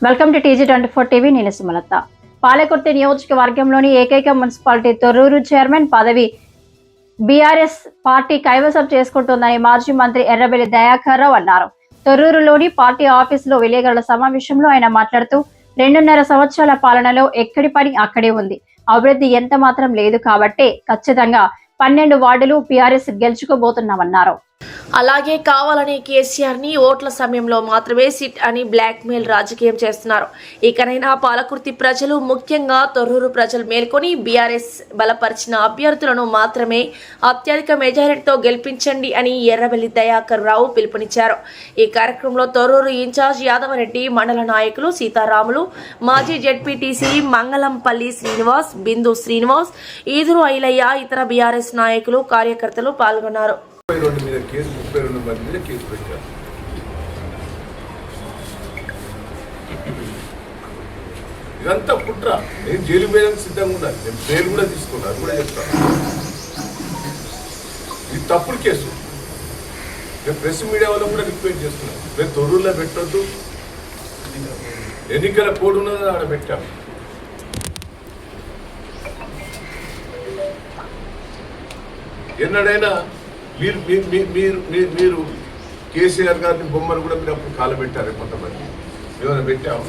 Welcome to TG24 TV. నేను సుమలత. పాలకుర్తి నియోజకవర్గంలోని ఏకైక మున్సిపాలిటీ తొర్రూరు చైర్మన్ పదవి బీఆర్ఎస్ పార్టీ కైవసం చేసుకుంటుందని మాజీ మంత్రి ఎర్రబెల్లి దయాకర్ రావు అన్నారు. తొర్రూరులోని పార్టీ ఆఫీసులో విలేకరుల సమావేశంలో ఆయన మాట్లాడుతూ 2.5 సంవత్సరాల పాలనలో ఎక్కడి పని అక్కడే ఉంది, అభివృద్ధి ఎంత మాత్రం లేదు కాబట్టి ఖచ్చితంగా 12 వార్డులు బీఆర్ఎస్ గెలుచుకోబోతున్నామన్నారు. అలాగే కావాలని కేసీఆర్ని ఓట్ల సమయంలో మాత్రమే సిట్ అని బ్లాక్మెయిల్ రాజకీయం చేస్తున్నారు. ఇకనైనా పాలకుర్తి ప్రజలు, ముఖ్యంగా తొర్రూరు ప్రజలు మేల్కొని బీఆర్ఎస్ బలపరిచిన అభ్యర్థులను మాత్రమే అత్యధిక మెజారిటీతో గెలిపించండి అని ఎర్రబెల్లి దయాకర్ రావు పిలుపునిచ్చారు. ఈ కార్యక్రమంలో తొర్రూరు ఇన్ఛార్జ్ యాదవరెడ్డి, మండల నాయకులు సీతారాములు, మాజీ జెడ్పీటీసీ మంగళంపల్లి శ్రీనివాస్, బిందు శ్రీనివాస్, ఈదురు ఐలయ్య, ఇతర బీఆర్ఎస్ నాయకులు, కార్యకర్తలు పాల్గొన్నారు. 32 మీద కేసు, 32 మంది మీద కేసు పెట్టారు. ఇదంతా కుట్ర. నేను జైలు వేయడానికి సిద్ధంగా ఉన్నాను. నేను పేరు కూడా తీసుకున్నాను, అది కూడా చెప్తాను. ఇది తప్పుడు కేసు. నేను ప్రెస్ మీడియా వల్ల కూడా రిక్వెస్ట్ చేస్తున్నాను, మేము తొర్రూరులో పెట్టొద్దు, ఎన్నికల కోడ్ ఉన్నది ఆడ పెట్టాము. ఎన్నడైనా మీరు కేసీఆర్ గారిని బొమ్మను కూడా మీరు అప్పుడు కాలబెట్టారు. కొంతమంది ఏమైనా పెట్టాము.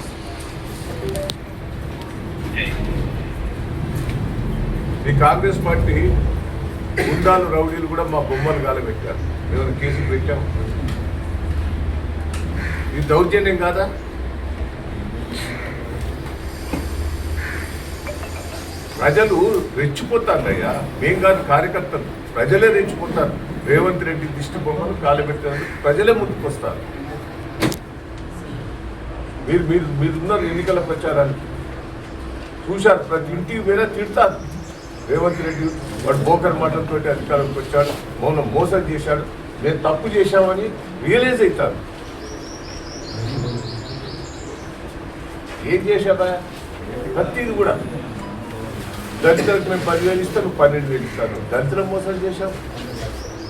ఈ కాంగ్రెస్ పార్టీ గుండాలు, రౌడీలు కూడా మా బొమ్మలు కాలబెట్టారు. ఏమైనా కేసులు పెట్టాము. ఇది దౌర్జన్యం కాదా? ప్రజలు రెచ్చిపోతారు అయ్యా, మేం కాదు కార్యకర్తలు, ప్రజలే రెచ్చిపోతారు. రేవంత్ రెడ్డి దిష్టి బొమ్మలు కాలబెట్టినందుకు ప్రజలే ముందుకొస్తారు. మీరున్నారు ఎన్నికల ప్రచారానికి, చూశారు. ప్రతి ఇంటికి వేరే తిడతారు. రేవంత్ రెడ్డి వాడు బోకర్ మాటలతో అధికారంకి వచ్చాడు, మోసం చేశాడు, మేము తప్పు చేశామని రియలైజ్ అవుతారు. ఏం చేశావా? ప్రతిది కూడా దళితులకు మేము 10,000 ఇస్తాను, 12,000 ఇస్తాను. దళితులను మోసం చేశాం,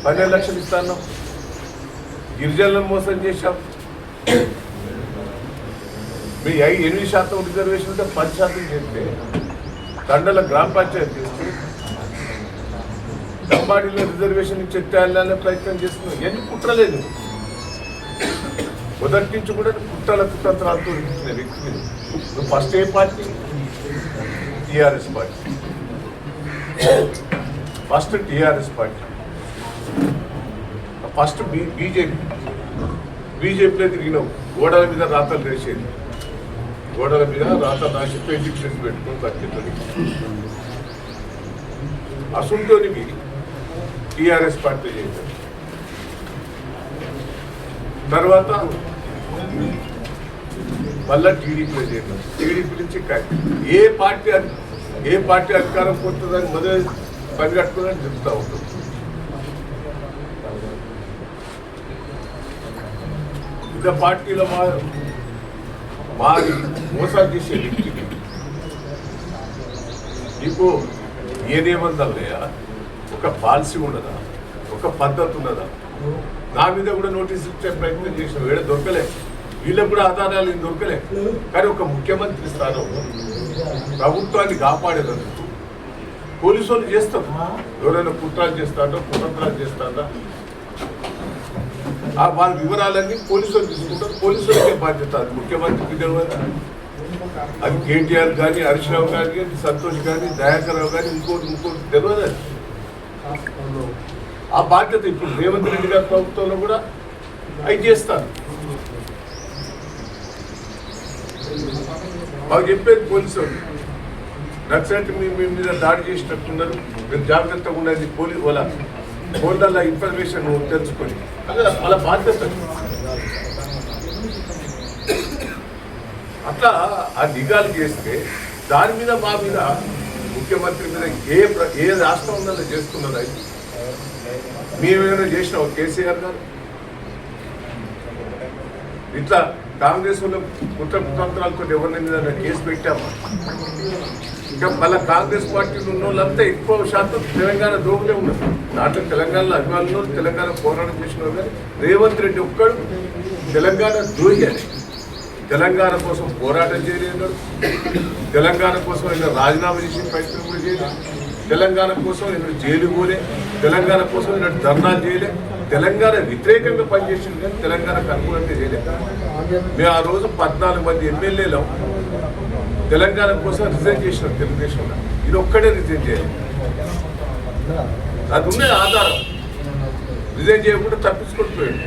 12 లక్షలు ఇస్తాను. గిరిజనులను మోసం చేశాం. మీ 8% రిజర్వేషన్ ఉంటే 10% చేస్తే, తండల గ్రామ పంచాయతీ చేస్తే, దంబాడీలో రిజర్వేషన్ ఇచ్చి ఎత్తాలనే ప్రయత్నం చేస్తున్నాం. ఎన్ని కుట్రలేదు. మొదటి నుంచి కూడా కుట్రల కుతంత్రాలతో ఇచ్చిన వ్యక్తి. నువ్వు ఫస్ట్ ఏ party? TRS party. First TRS party, first బీజేపీలో తిరిగినావు. గోడల మీద రాతలు వేసేది, గోడల మీద రాతలు రాసి పెయింటింగ్ చేసి పెట్టుకుని బతికేది. అసంతోనివి టీఆర్ఎస్ పార్టీ చేశారు. తర్వాత మళ్ళా టీడీపీలో చేశారు. టీడీపీ నుంచి ఏ పార్టీ అధికారం పోతుందని మొదలు పనిగట్టుకుని చెప్తా ఉంటుంది. ఇంకా పార్టీలో మాది మోసాలు చేసే వ్యక్తికి నీకు ఏదేమందలేయా? ఒక పాలసీ ఉండదా? ఒక పద్ధతి ఉన్నదా? నా మీద కూడా నోటీసులు ఇచ్చే ప్రయత్నం చేసిన వేడ దొరకలే. వీళ్ళకు కూడా ఆధారాలు దొరకలే. కానీ ఒక ముఖ్యమంత్రి స్థానం ప్రభుత్వాన్ని కాపాడేందుకు పోలీసు వాళ్ళు చేస్తారు. ఎవరైనా కుట్రాలు చేస్తారో, కుతంత్రాలు చేస్తారా, వాళ్ళ వివరాలన్నీ పోలీసు వాళ్ళు తీసుకుంటారు. పోలీసు వాళ్ళకే బాధ్యత. అది ముఖ్యమంత్రికి తెలియదు. అది కేటీఆర్ కానీ, హరీష్ రావు కానీ, సంతోష్ కానీ, దయాకర్ రావు కానీ, ఇంకోటి తెలియదు. ఆ బాధ్యత ఇప్పుడు రేవంత్ రెడ్డి గారి ప్రభుత్వంలో కూడా అవి చేస్తారు. మాకు చెప్పేది పోలీసు వాళ్ళు, నక్సలైట్ మీ మీద దాడి చేసినట్టున్నారు, మీరు జాగ్రత్తగా ఉన్నది. వాళ్ళ ఫోన్ల ఇన్ఫర్మేషన్ తెలుసుకొని అదే వాళ్ళ బాధ్యత. అట్లా ఆ నిఘాలు చేస్తే దాని మీద మా మీద ముఖ్యమంత్రి మీద ఏ రాష్ట్రం ఉందో చేస్తున్నారు. అది మేమేమైనా చేసినాం? కేసీఆర్ గారు ఇట్లా కాంగ్రెస్ వాళ్ళు కుట్ర కుతంత్రాలతో ఎవరిని మీద కేసు పెట్టామా? ఇంకా మళ్ళీ కాంగ్రెస్ పార్టీలో ఉన్న వాళ్ళంతా ఎక్కువ శాతం తెలంగాణ ద్రోహులే ఉన్నారు. దాంట్లో తెలంగాణలో అభిమానులు, తెలంగాణ పోరాటం చేసిన కానీ రేవంత్ రెడ్డి ఒక్కడు తెలంగాణ ద్రోహి అని తెలంగాణ కోసం పోరాటం చేయలేదు, తెలంగాణ కోసం ఆయన రాజీనామా చేసి ప్రయత్నం కూడా చేయలేదు, తెలంగాణ కోసం నేను జైలు పోలే, తెలంగాణ కోసం నేను ధర్నాలు చేయలే, తెలంగాణ వ్యతిరేకంగా పనిచేసింది కానీ తెలంగాణకు అనుకూలంగా చేయలేదు. మేము ఆ రోజు 14 మంది ఎమ్మెల్యేలు తెలంగాణ కోసం రిజైన్ చేసినాం తెలుగుదేశంలో. ఇది ఒక్కడే రిజైన్ చేయాలి, అది ఉండే ఆధారం. రిజైన్ చేయకుండా తప్పించుకొని పోయాడు.